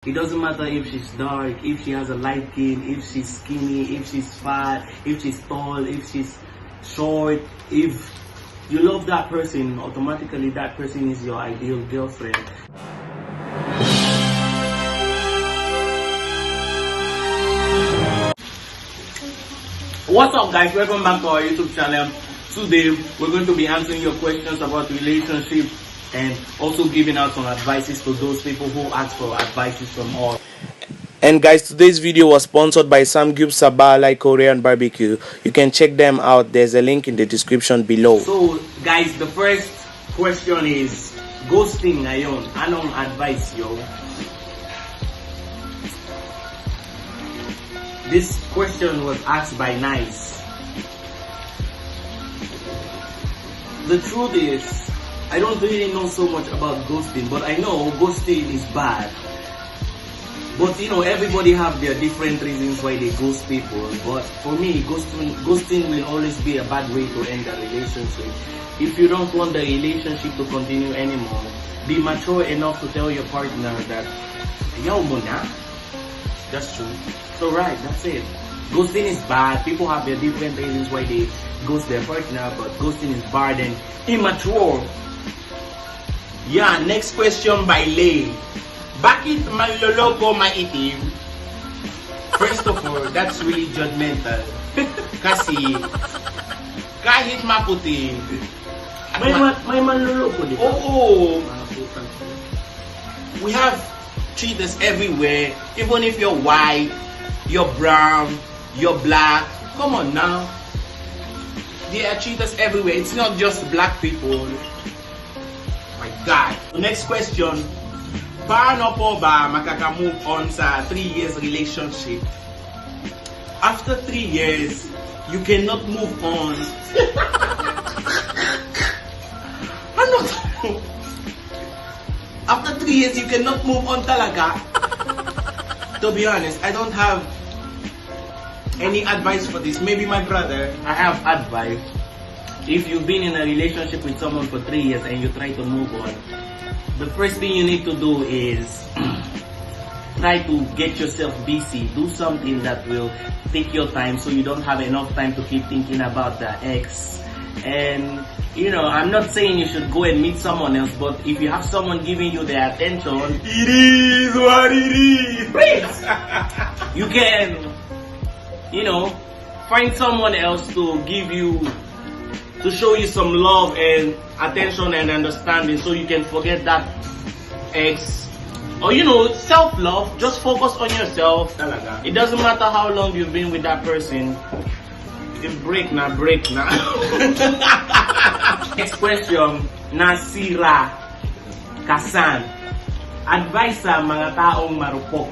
It doesn't matter if she's dark, if she has a light skin, if she's skinny, if she's fat, if she's tall, if she's short. If you love that person, automatically that person is your ideal girlfriend. What's up guys, welcome back to our YouTube channel. Today we're going to be answering your questions about relationship and also giving out some advices to those people who ask for advices from us. And guys, today's video was sponsored by Sam Gibbs Sabala Korean Barbecue. You can check them out. There's a link in the description below. So guys, the first question is ghosting ngayon. Anong advice yo? This question was asked by Nice. The truth is, I don't really know so much about ghosting, but I know ghosting is bad. But you know, everybody have their different reasons why they ghost people. But for me, ghosting will always be a bad way to end a relationship. If you don't want the relationship to continue anymore, be mature enough to tell your partner that, ayaw mo na. That's true. So right, that's it. Ghosting is bad. People have their different reasons why they ghost their partner, but ghosting is bad and immature. Yeah, next question by Ley. Bakit manloloko maitim? First of all, that's really judgmental. Kasi kahit maputi, may manloloko, di ba? Oo. We have cheaters everywhere. Even if you're white, you're brown, you're black. Come on now. There are cheaters everywhere. It's not just black people. My God. Next question. Paano po ba makaka-move on sa 3 years relationship? After 3 years, you cannot move on. Ano? After 3 years, you cannot move on talaga. To be honest, I don't have any advice for this. Maybe my brother. I have advice. If you've been in a relationship with someone for 3 years and you try to move on, the first thing you need to do is try to get yourself busy. Do something that will take your time so you don't have enough time to keep thinking about the ex. And you know, I'm not saying you should go and meet someone else, but if you have someone giving you their attention, it is what it is. You can, you know, find someone else to give you, to show you some love and attention and understanding so you can forget that ex. Or you know, self-love. Just focus on yourself. Talaga. It doesn't matter how long you've been with that person. If break na. Next question. Nasria Hkasan Advise sa mga taong marupok.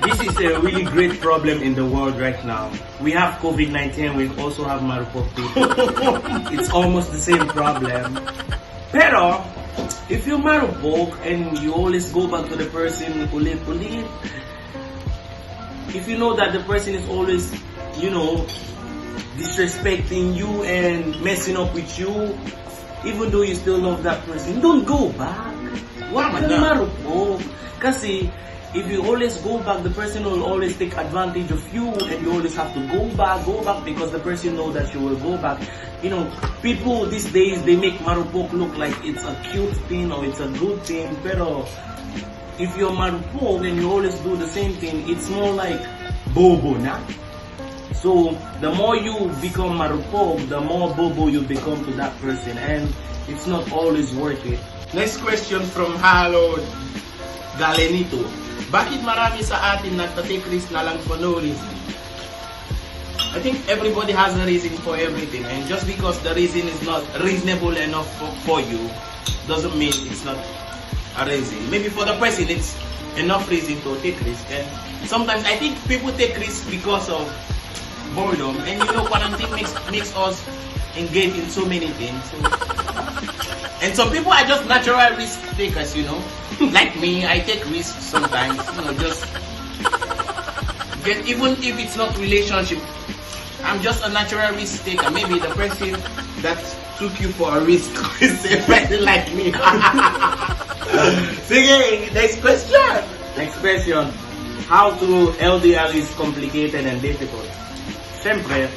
This is a really great problem in the world right now. We have COVID-19, we also have marupok people. It's almost the same problem. Pero, if you're marupok and you always go back to the person ulit-ulit, if you know that the person is always, you know, disrespecting you and messing up with you, even though you still love that person, don't go back. Wag kang marupok. Kasi, if you always go back, the person will always take advantage of you and you always have to go back because the person knows that you will go back. You know, people these days, they make marupok look like it's a cute thing or it's a good thing. Pero, if you're marupok and you always do the same thing, it's more like bobo na. So, the more you become marupok, the more bobo you become to that person. And it's not always worth it. Next question from Gallenito. Bakit marami sa atin nagtatagal na lang for no reason? I think everybody has a reason for everything, and just because the reason is not reasonable enough for you doesn't mean it's not a reason. Maybe for the person it's enough reason to take risk, and sometimes I think people take risks because of boredom, and you know, quarantine makes us engage in so many things. So, and some people are just natural risk takers, you know. Like me, I take risks sometimes, you know, just get, even if it's not relationship, I'm just a natural risk taker. Maybe the person that took you for a risk is a person like me. Okay, next question. Next question. How to LDR is complicated and difficult? Siyempre,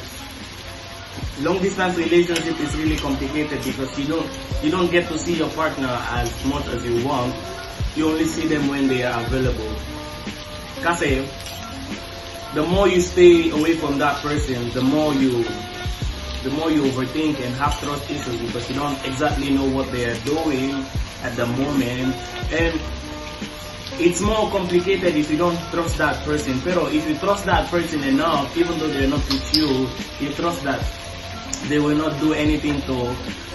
long distance relationship is really complicated because you don't get to see your partner as much as you want. You only see them when they are available. Kasi, the more you stay away from that person, the more you overthink and have trust issues because you don't exactly know what they are doing at the moment. And it's more complicated if you don't trust that person. Pero if you trust that person enough, even though they're not with you, you trust that they will not do anything to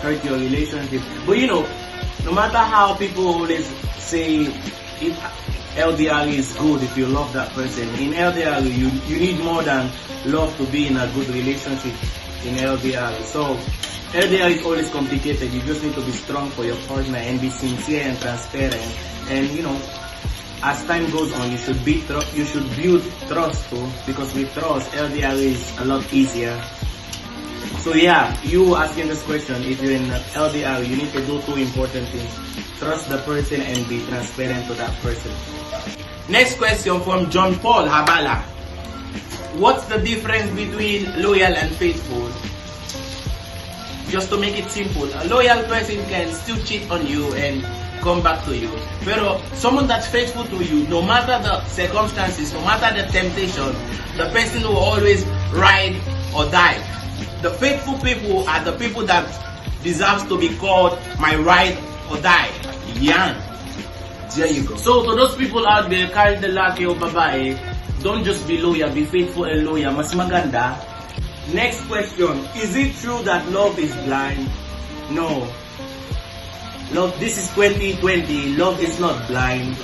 hurt your relationship. But you know, no matter how people always say if LDR is good if you love that person, in LDR you need more than love to be in a good relationship in LDR. So LDR is always complicated. You just need to be strong for your partner and be sincere and transparent. And you know, as time goes on, you should build trust too, because with trust, LDR is a lot easier. So yeah, you asking this question, if you're in LDR, you need to do two important things. Trust the person and be transparent to that person. Next question from John Paul Habala. What's the difference between loyal and faithful? Just to make it simple, a loyal person can still cheat on you and come back to you. Pero someone that's faithful to you, no matter the circumstances, no matter the temptation, the person will always ride or die. The faithful people are the people that deserves to be called my ride or die. Yan. There you go. So to those people out there, kahit lalaki o babae, don't just be loyal, be faithful and loyal. Mas maganda. Next question. Is it true that love is blind? No. Love, this is 2020. Love is not blind.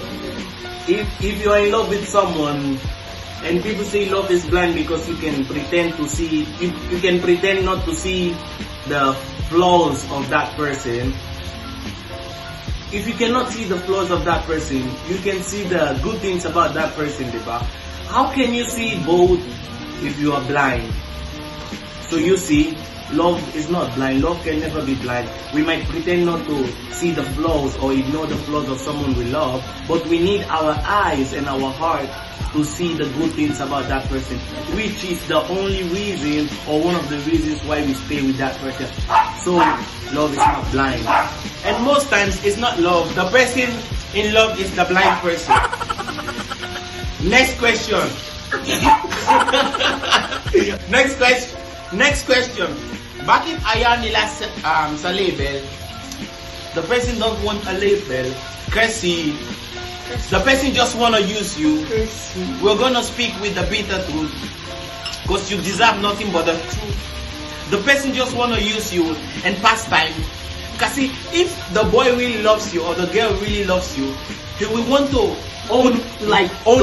If you are in love with someone and people say love is blind because you can pretend to see, you can pretend not to see the flaws of that person. If you cannot see the flaws of that person, you can see the good things about that person, diba? How can you see both if you are blind? So you see, love is not blind. Love can never be blind. We might pretend not to see the flaws or ignore the flaws of someone we love, but we need our eyes and our heart to see the good things about that person, which is the only reason or one of the reasons why we stay with that person. So, love is not blind. And most times, it's not love. The person in love is the blind person. Next question. Next question. Bakit ayaw nila sa label? The person don't want a label kasi the person just wanna use you. We're gonna speak with the bitter truth because you deserve nothing but the truth. The person just wanna use you and pass time. Kasi if the boy really loves you or the girl really loves you, he will want to own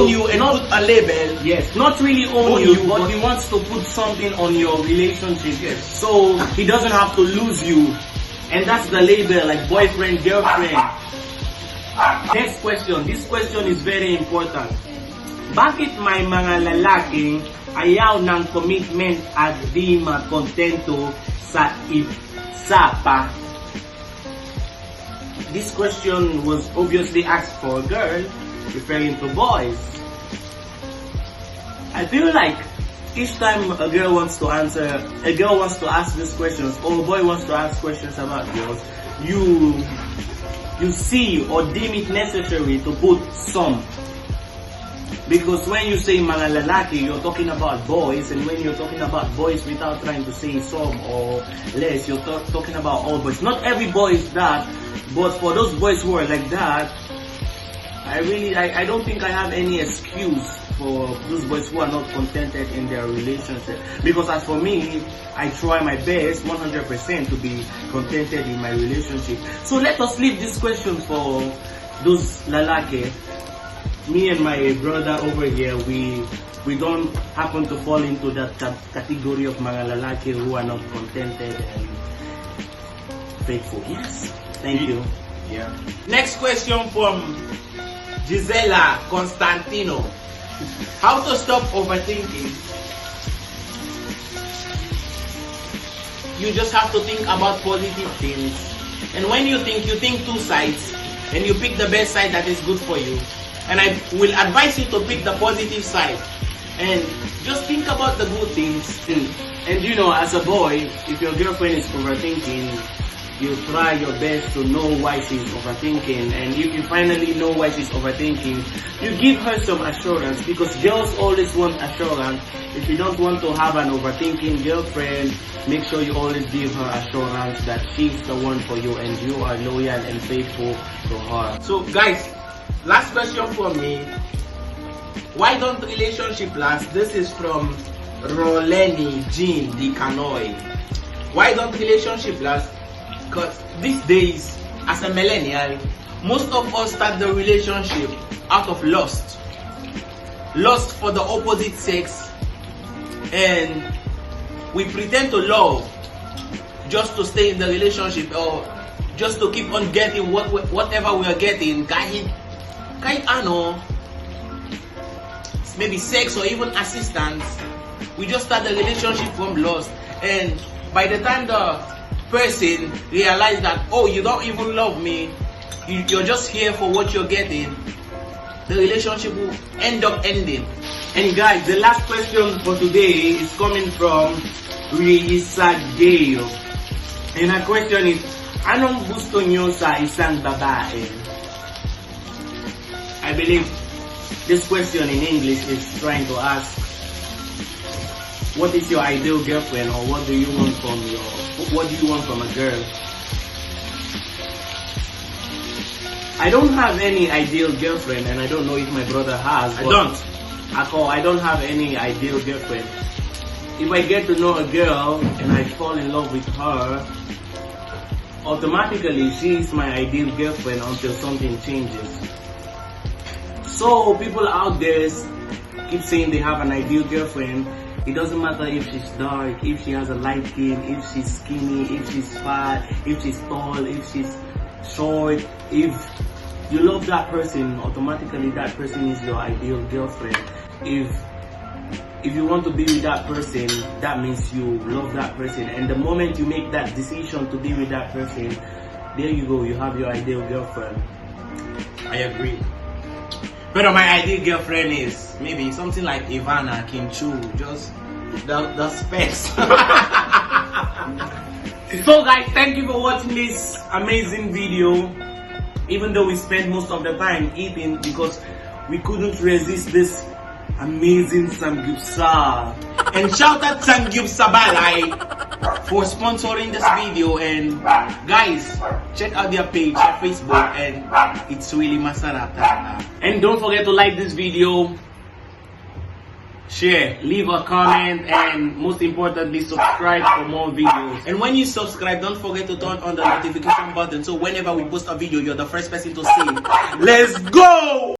you and put a label. Yes, not really own you, but he wants to put something on your relationship. Yes. So he doesn't have to lose you. And that's the label, like boyfriend, girlfriend. Next question. This question is very important. Bakit may mga lalaking ayaw ng commitment at di makontento sa isa pa? This question was obviously asked for a girl, referring to boys. I feel like each time a girl wants to ask these questions, or a boy wants to ask questions about girls, you see or deem it necessary to put some. Because when you say mga lalaki, you're talking about boys, and when you're talking about boys without trying to say some or less, you're talking about all boys. Not every boy is that, but for those boys who are like that, I don't think I have any excuse for those boys who are not contented in their relationship. Because as for me, I try my best 100% to be contented in my relationship. So let us leave this question for those lalaki. Me and my brother over here, we don't happen to fall into that category of mga lalaki who are not contented and faithful. Yes. Thank you. Yeah. Next question from Jyzella Constantino. How to stop overthinking? You just have to think about positive things. And when you think two sides. and you pick the best side that is good for you. And I will advise you to pick the positive side. And just think about the good things. And you know, as a boy, if your girlfriend is overthinking, you try your best to know why she's overthinking. And if you finally know why she's overthinking, you give her some assurance, because girls always want assurance. If you don't want to have an overthinking girlfriend, make sure you always give her assurance that she's the one for you and you are loyal and faithful to her. So guys, last question for me. Why don't relationship last? This is from Roylene Jean D. Canoy. Why don't relationship last? Because these days, as a millennial, most of us start the relationship out of lust. Lust for the opposite sex. And we pretend to love just to stay in the relationship, or just to keep on getting whatever we are getting. Kahit ano, maybe sex or even assistance. We just start the relationship from lust. And by the time the person realize that, oh, you don't even love me, you're just here for what you're getting, the relationship will end up ending. And guys, the last question for today is coming from Reissa Gayle. And her question is, anong gusto nyo sa isang babae? I believe this question in English is trying to ask, what is your ideal girlfriend, or what do you want from a girl? I don't have any ideal girlfriend, and I don't know if my brother has. I don't have any ideal girlfriend. If I get to know a girl and I fall in love with her, automatically she is my ideal girlfriend until something changes. So people out there keep saying they have an ideal girlfriend. It doesn't matter if she's dark, if she has a light skin, if she's skinny, if she's fat, if she's tall, if she's short. If you love that person, automatically that person is your ideal girlfriend. If you want to be with that person, that means you love that person. And the moment you make that decision to be with that person, there you go, you have your ideal girlfriend. I agree. But my ideal girlfriend is maybe something like Ivana, Kinchu, just the specs. So guys, thank you for watching this amazing video. Even though we spent most of the time eating because we couldn't resist this amazing samgyeopsal. And shout out Samgyeopsal for sponsoring this video. And guys, check out their page on Facebook, and it's really masarap. And don't forget to like this video, share, leave a comment, and most importantly, subscribe for more videos. And when you subscribe, don't forget to turn on the notification button, so whenever we post a video, you're the first person to see. Let's go!